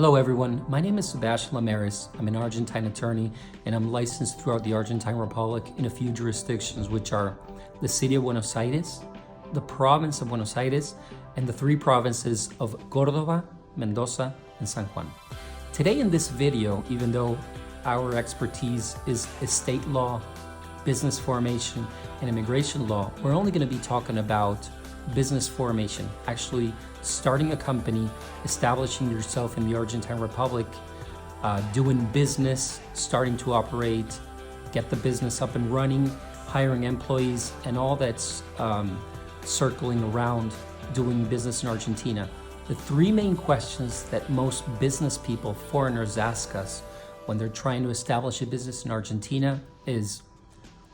Hello everyone, my name is Sebastian Limeres. I'm an Argentine attorney and I'm licensed throughout the Argentine Republic in a few jurisdictions, which are the city of Buenos Aires, the province of Buenos Aires, and the three provinces of Córdoba, Mendoza, and San Juan. Today in this video, even though our expertise is estate law, business formation, and immigration law, we're only going to be talking about business formation, actually starting a company, establishing yourself in the Argentine Republic, doing business, starting to operate, get the business up and running, hiring employees, and all that's circling around doing business in Argentina. The three main questions that most business people, foreigners, ask us when they're trying to establish a business in Argentina is,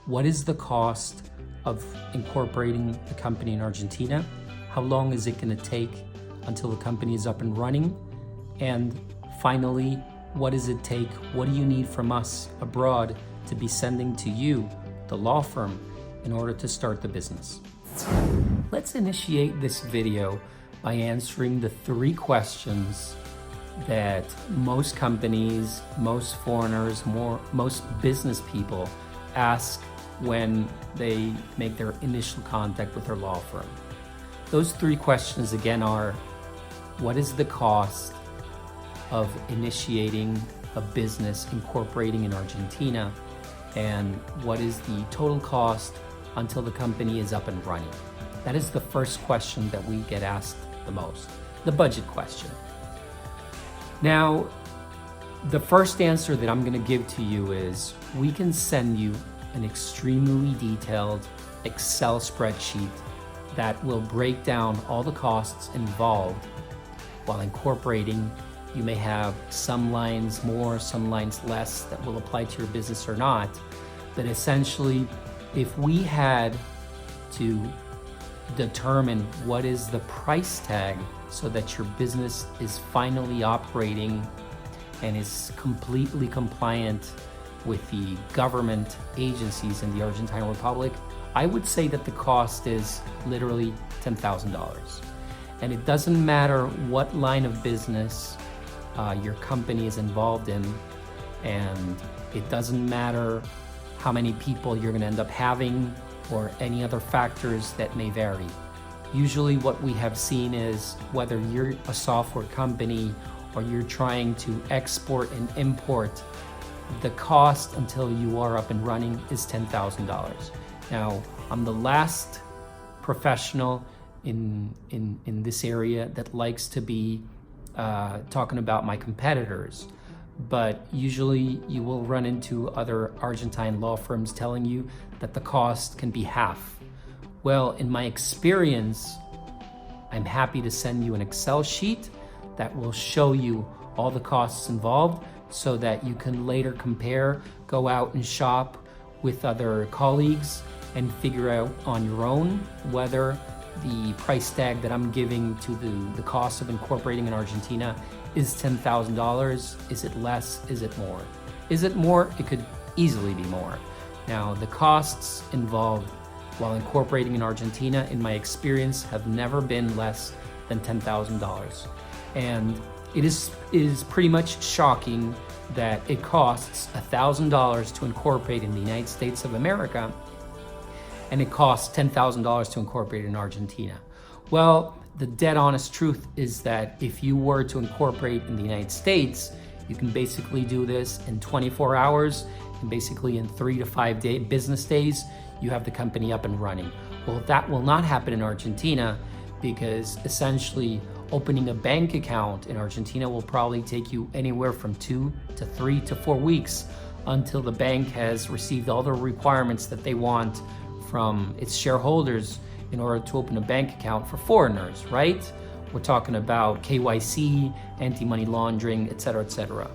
what is the cost of incorporating a company in Argentina? How long is it going to take until the company is up and running? And finally, what does it take? What do you need from us abroad to be sending to you, the law firm, in order to start the business? Let's initiate this video by answering the three questions that most companies, most foreigners, most business people ask when they make their initial contact with their law firm. Those three questions again are, what is the cost of initiating a business incorporating in Argentina? And what is the total cost until the company is up and running? That is the first question that we get asked the most, the budget question. Now, the first answer that I'm going to give to you is, we can send you an extremely detailed Excel spreadsheet that will break down all the costs involved while incorporating. You may have some lines more, some lines less that will apply to your business or not. But essentially, if we had to determine what is the price tag so that your business is finally operating and is completely compliant with the government agencies in the Argentine Republic, I would say that the cost is literally $10,000. And it doesn't matter what line of business your company is involved in, and it doesn't matter how many people you're gonna end up having or any other factors that may vary. Usually what we have seen is, whether you're a software company or you're trying to export and import, the cost until you are up and running is $10,000. Now, I'm the last professional in this area that likes to be talking about my competitors, but usually you will run into other Argentine law firms telling you that the cost can be half. Well, in my experience, I'm happy to send you an Excel sheet that will show you all the costs involved, so that you can later compare, go out and shop with other colleagues and figure out on your own whether the price tag that I'm giving to the cost of incorporating in Argentina is $10,000. Is it less? Is it more? Is it more? It could easily be more. Now, the costs involved while incorporating in Argentina, in my experience, have never been less than $10,000. And it is pretty much shocking that it costs $1,000 to incorporate in the United States of America, and it costs $10,000 to incorporate in Argentina. Well, the dead honest truth is that if you were to incorporate in the United States, you can basically do this in 24 hours, and basically in 3 to 5 business days, you have the company up and running. Well, that will not happen in Argentina, because essentially opening a bank account in Argentina will probably take you anywhere from 2 to 3 to 4 weeks until the bank has received all the requirements that they want from its shareholders in order to open a bank account for foreigners, right? We're talking about KYC, anti-money laundering, et cetera, et cetera.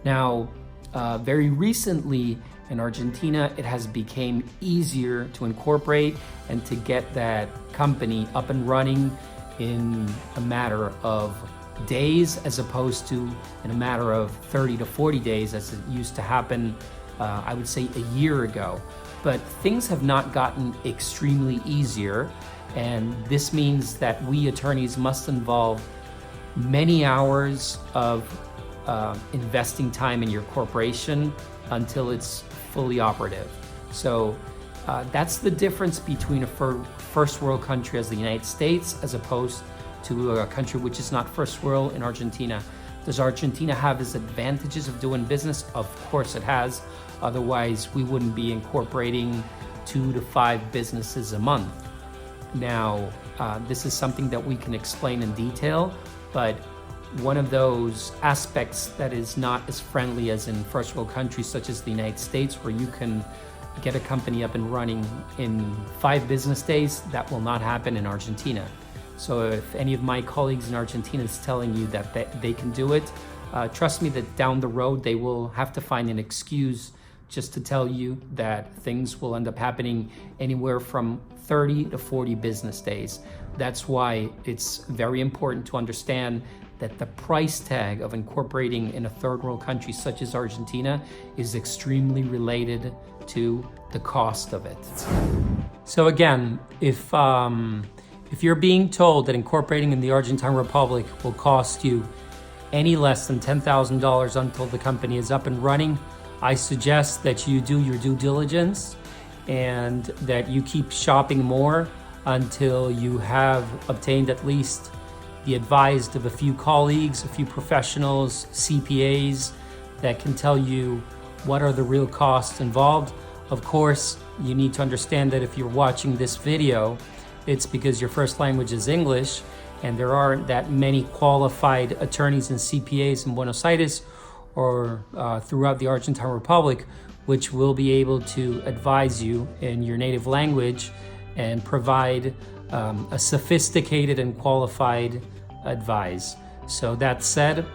Now, very recently in Argentina, it has become easier to incorporate and to get that company up and running in a matter of days, as opposed to in a matter of 30 to 40 days, as it used to happen, I would say a year ago. But things have not gotten extremely easier, and this means that we attorneys must involve many hours of investing time in your corporation until it's fully operative. So that's the difference between a first world country as the United States as opposed to a country which is not first world in Argentina. Does Argentina have its advantages of doing business? Of course it has. Otherwise, we wouldn't be incorporating 2 to 5 businesses a month. Now, this is something that we can explain in detail, but one of those aspects that is not as friendly as in first world countries such as the United States, where you can get a company up and running in 5 business days, that will not happen in Argentina. So if any of my colleagues in Argentina is telling you that they can do it, trust me that down the road they will have to find an excuse just to tell you that things will end up happening anywhere from 30 to 40 business days. That's why it's very important to understand that the price tag of incorporating in a third world country such as Argentina is extremely related to the cost of it. So again, if you're being told that incorporating in the Argentine Republic will cost you any less than $10,000 until the company is up and running, I suggest that you do your due diligence and that you keep shopping more until you have obtained at least the advice of a few colleagues, a few professionals, CPAs that can tell you what are the real costs involved. Of course, you need to understand that if you're watching this video, it's because your first language is English and there aren't that many qualified attorneys and CPAs in Buenos Aires or throughout the Argentine Republic, which will be able to advise you in your native language and provide a sophisticated and qualified advice. So that said,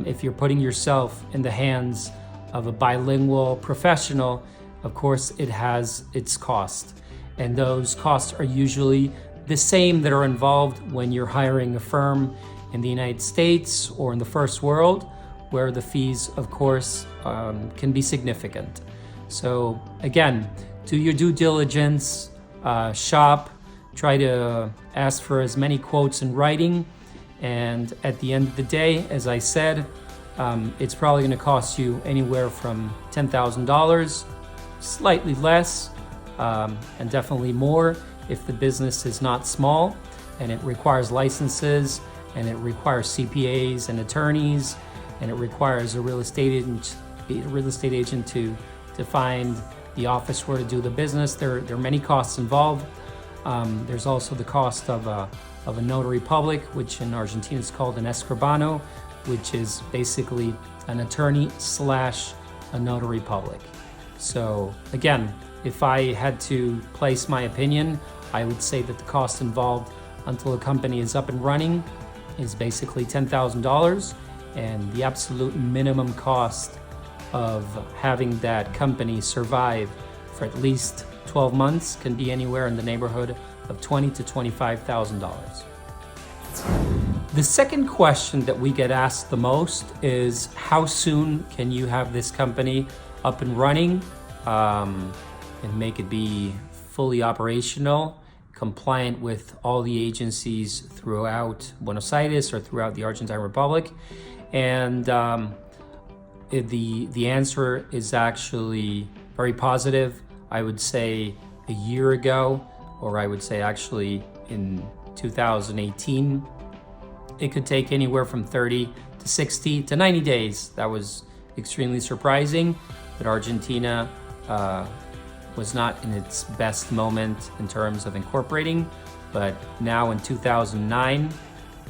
if you're putting yourself in the hands of a bilingual professional, of course it has its cost. And those costs are usually the same that are involved when you're hiring a firm in the United States or in the first world, where the fees, of course, can be significant. So again, do your due diligence, shop, try to ask for as many quotes in writing, and at the end of the day, as I said, it's probably going to cost you anywhere from $10,000, slightly less, and definitely more if the business is not small and it requires licenses and it requires CPAs and attorneys and it requires a real estate agent to find the office where to do the business. There are many costs involved. There's also the cost of a notary public, which in Argentina is called an escribano, which is basically an attorney slash a notary public. So again, if I had to place my opinion, I would say that the cost involved until a company is up and running is basically $10,000, and the absolute minimum cost of having that company survive for at least 12 months can be anywhere in the neighborhood of $20,000 to $25,000. The second question that we get asked the most is, how soon can you have this company up and running and make it be fully operational, compliant with all the agencies throughout Buenos Aires or throughout the Argentine Republic? And the answer is actually very positive. I would say a year ago, or I would say actually in 2018, it could take anywhere from 30 to 60 to 90 days. That was extremely surprising that Argentina was not in its best moment in terms of incorporating, but now in 2009,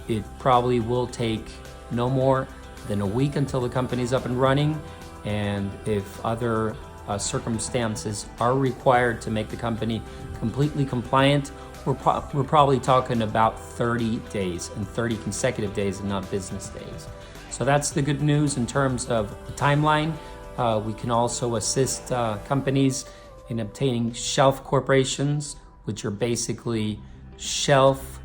it probably will take no more than a week until the company's up and running. And if other circumstances are required to make the company completely compliant, we're probably talking about 30 days and 30 consecutive days and not business days. So that's the good news in terms of the timeline. We can also assist companies in obtaining shelf corporations, which are basically shelf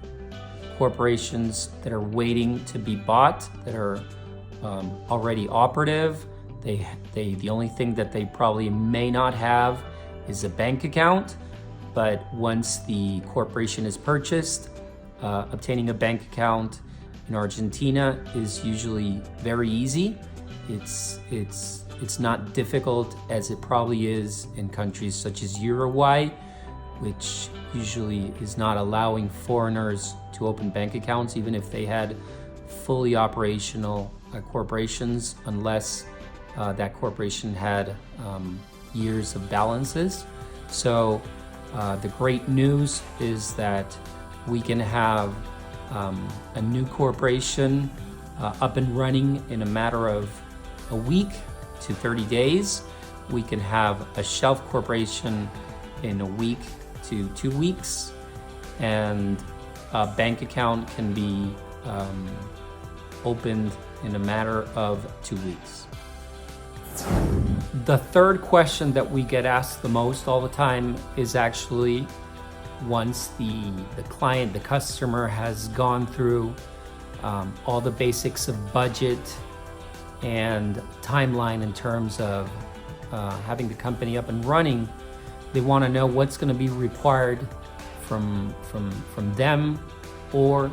corporations that are waiting to be bought, that are already operative. The only thing that they probably may not have is a bank account, but once the corporation is purchased, obtaining a bank account in Argentina is usually very easy. It's not difficult as it probably is in countries such as Uruguay, which usually is not allowing foreigners to open bank accounts, even if they had fully operational corporations, unless that corporation had years of balances. So the great news is that we can have a new corporation up and running in a matter of a week to 30 days. We can have a shelf corporation in a week to 2 weeks, and a bank account can be opened in a matter of 2 weeks. The third question that we get asked the most all the time is actually once the client, the customer has gone through all the basics of budget and timeline in terms of having the company up and running, they want to know what's going to be required from them or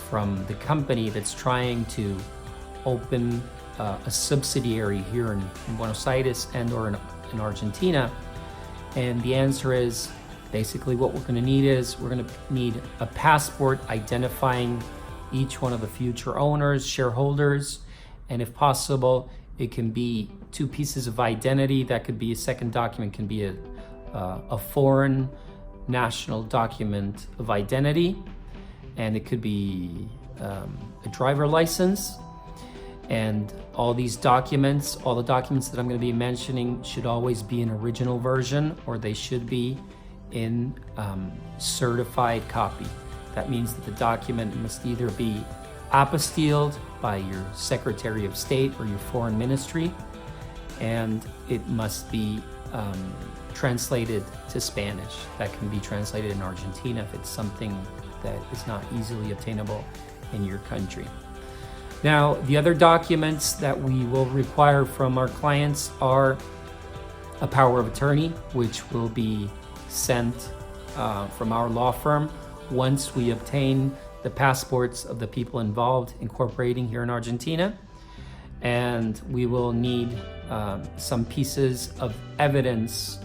from the company that's trying to open a subsidiary here in Buenos Aires and or in Argentina. And the answer is basically what we're going to need is we're going to need a passport identifying each one of the future owners, shareholders, and if possible, it can be 2 pieces of identity. That could be a second document, can be a foreign national document of identity, and it could be a driver license. And all these documents, all the documents that I'm going to be mentioning should always be an original version, or they should be in certified copy. That means that the document must either be apostilled by your Secretary of State or your Foreign Ministry, and it must be translated to Spanish. That can be translated in Argentina if it's something that is not easily obtainable in your country. Now, the other documents that we will require from our clients are a power of attorney, which will be sent from our law firm once we obtain the passports of the people involved incorporating here in Argentina. And we will need some pieces of evidence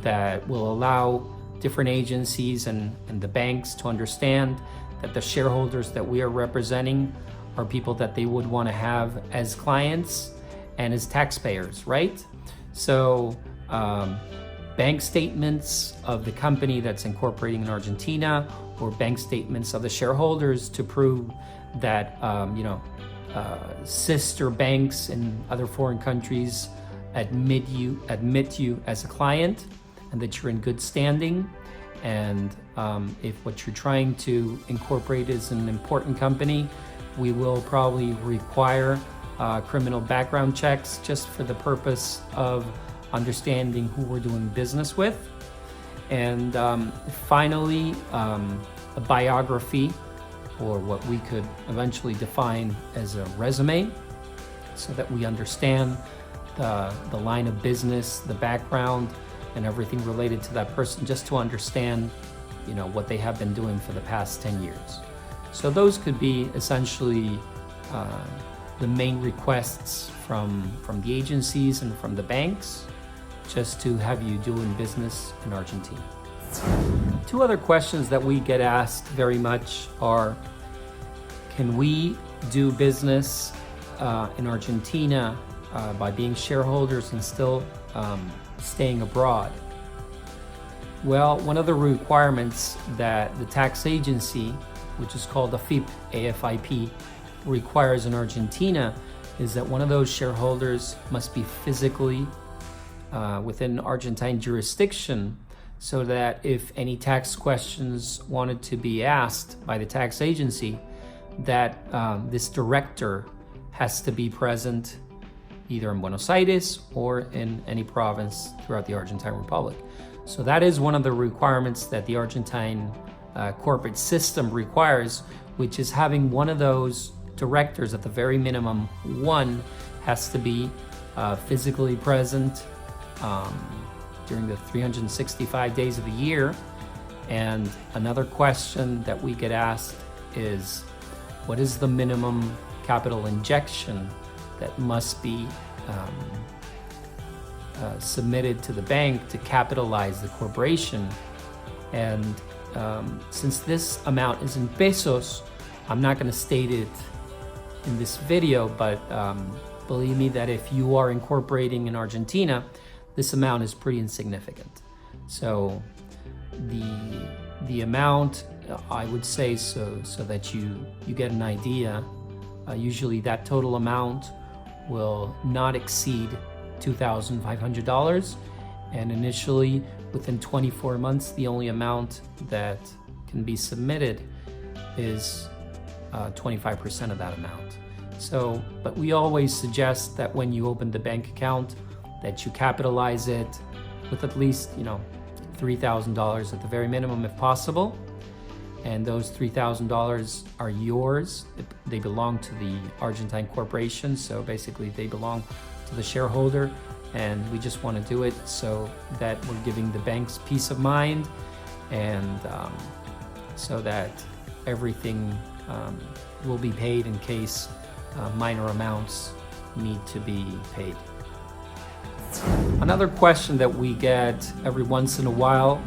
that will allow different agencies and the banks to understand that the shareholders that we are representing are people that they would want to have as clients and as taxpayers, right? So bank statements of the company that's incorporating in Argentina, or bank statements of the shareholders to prove that sister banks in other foreign countries admit you as a client and that you're in good standing. And if what you're trying to incorporate is an important company, we will probably require criminal background checks just for the purpose of understanding who we're doing business with. And finally, a biography, or what we could eventually define as a resume, so that we understand the line of business, the background, and everything related to that person, just to understand, what they have been doing for the past 10 years. So those could be essentially the main requests from the agencies and from the banks, just to have you doing business in Argentina. 2 other questions that we get asked very much are, can we do business in Argentina by being shareholders and still staying abroad? Well, one of the requirements that the tax agency, which is called AFIP, requires in Argentina is that one of those shareholders must be physically within Argentine jurisdiction, so that if any tax questions wanted to be asked by the tax agency, that this director has to be present either in Buenos Aires or in any province throughout the Argentine Republic. So that is one of the requirements that the Argentine corporate system requires, which is having one of those directors, at the very minimum, one has to be physically present during the 365 days of the year. And another question that we get asked is, what is the minimum capital injection that must be submitted to the bank to capitalize the corporation. And since this amount is in pesos, I'm not going to state it in this video, but believe me that if you are incorporating in Argentina, this amount is pretty insignificant. So the amount, I would say, so that you get an idea, usually that total amount will not exceed $2,500, and initially within 24 months the only amount that can be submitted is 25% of that amount. So, but we always suggest that when you open the bank account that you capitalize it with at least, $3,000 at the very minimum if possible. And those $3,000 are yours. They belong to the Argentine corporation. So basically they belong to the shareholder, and we just want to do it so that we're giving the banks peace of mind, and so that everything will be paid in case minor amounts need to be paid. Another question that we get every once in a while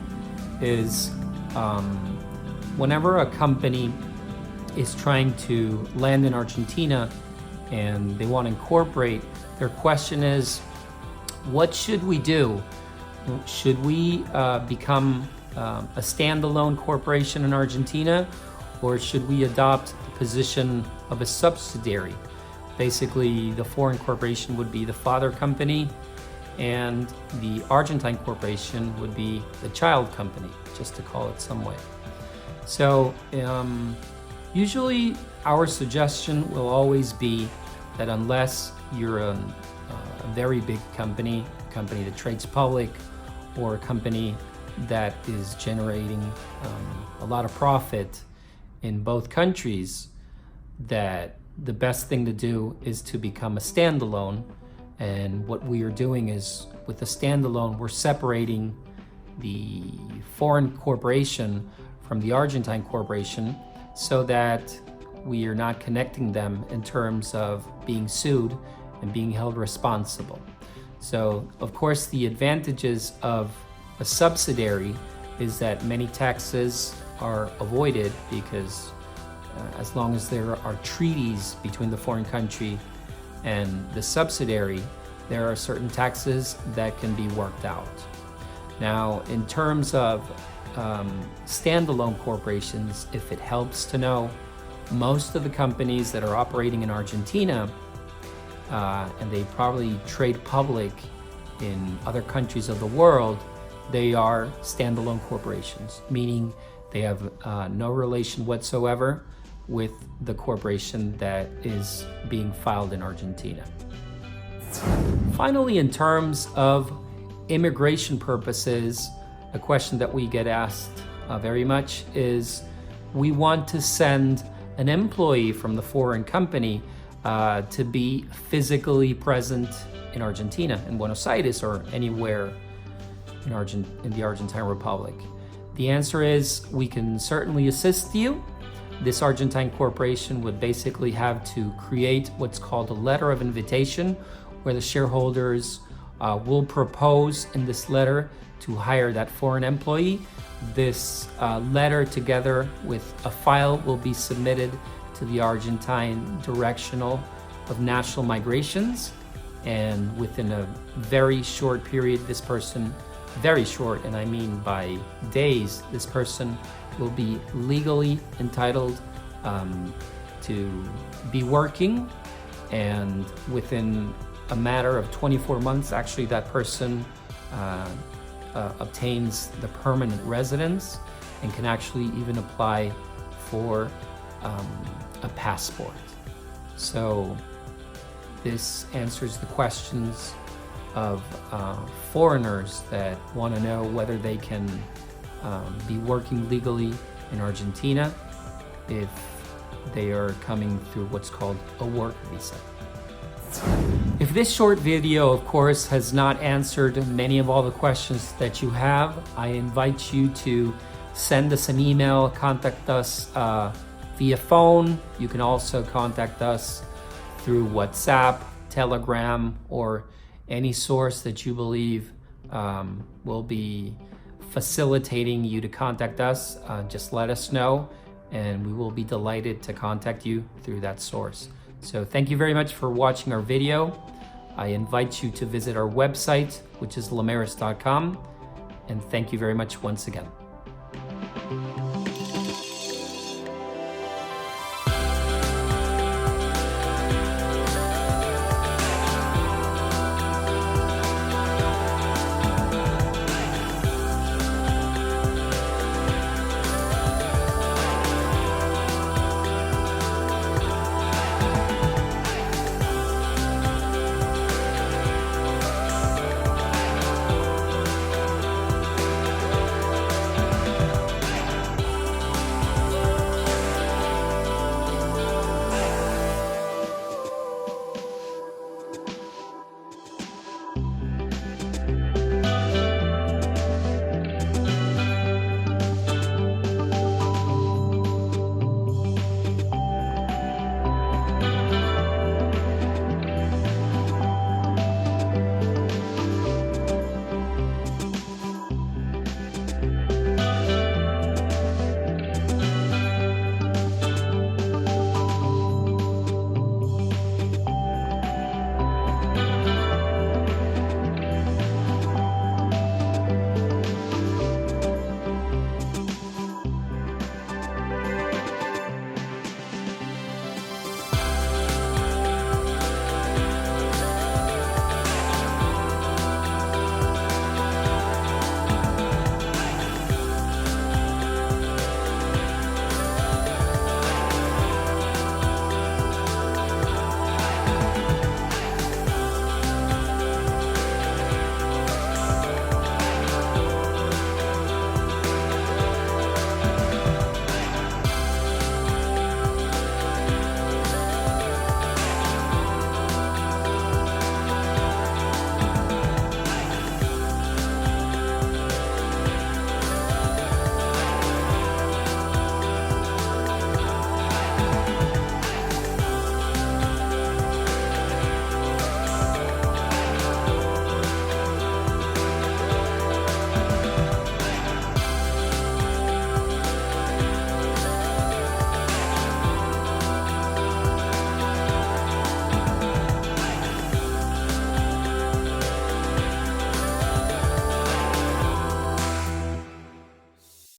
is whenever a company is trying to land in Argentina and they want to incorporate, their question is, what should we do? Should we become a standalone corporation in Argentina, or should we adopt the position of a subsidiary? Basically, the foreign corporation would be the father company, and the Argentine corporation would be the child company, just to call it some way. So usually our suggestion will always be that unless you're a very big company that trades public, or a company that is generating a lot of profit in both countries, that the best thing to do is to become a standalone. And what we are doing is, with the standalone, we're separating the foreign corporation from the Argentine corporation so that we are not connecting them in terms of being sued and being held responsible. So, of course, the advantages of a subsidiary is that many taxes are avoided, because as long as there are treaties between the foreign country and the subsidiary, there are certain taxes that can be worked out. Now, in terms of standalone corporations, if it helps to know, most of the companies that are operating in Argentina, and they probably trade public in other countries of the world, they are standalone corporations, meaning they have no relation whatsoever with the corporation that is being filed in Argentina. Finally, in terms of immigration purposes, a question that we get asked very much is, we want to send an employee from the foreign company to be physically present in Argentina, in Buenos Aires, or anywhere in the Argentine Republic. The answer is, we can certainly assist you. This Argentine corporation would basically have to create what's called a letter of invitation, where the shareholders will propose in this letter to hire that foreign employee. This letter, together with a file, will be submitted to the Argentine Directional of National Migrations, and within a very short period, this person, very short, and I mean by days, this person will be legally entitled to be working, and within a matter of 24 months, actually, that person obtains the permanent residence and can actually even apply for a passport. So this answers the questions of foreigners that want to know whether they can be working legally in Argentina if they are coming through what's called a work visa. If this short video, of course, has not answered many of all the questions that you have, I invite you to send us an email, contact us via phone. You can also contact us through WhatsApp, Telegram, or any source that you believe will be facilitating you to contact us. Just let us know, and we will be delighted to contact you through that source. So thank you very much for watching our video. I invite you to visit our website, which is limeres.com, and thank you very much once again.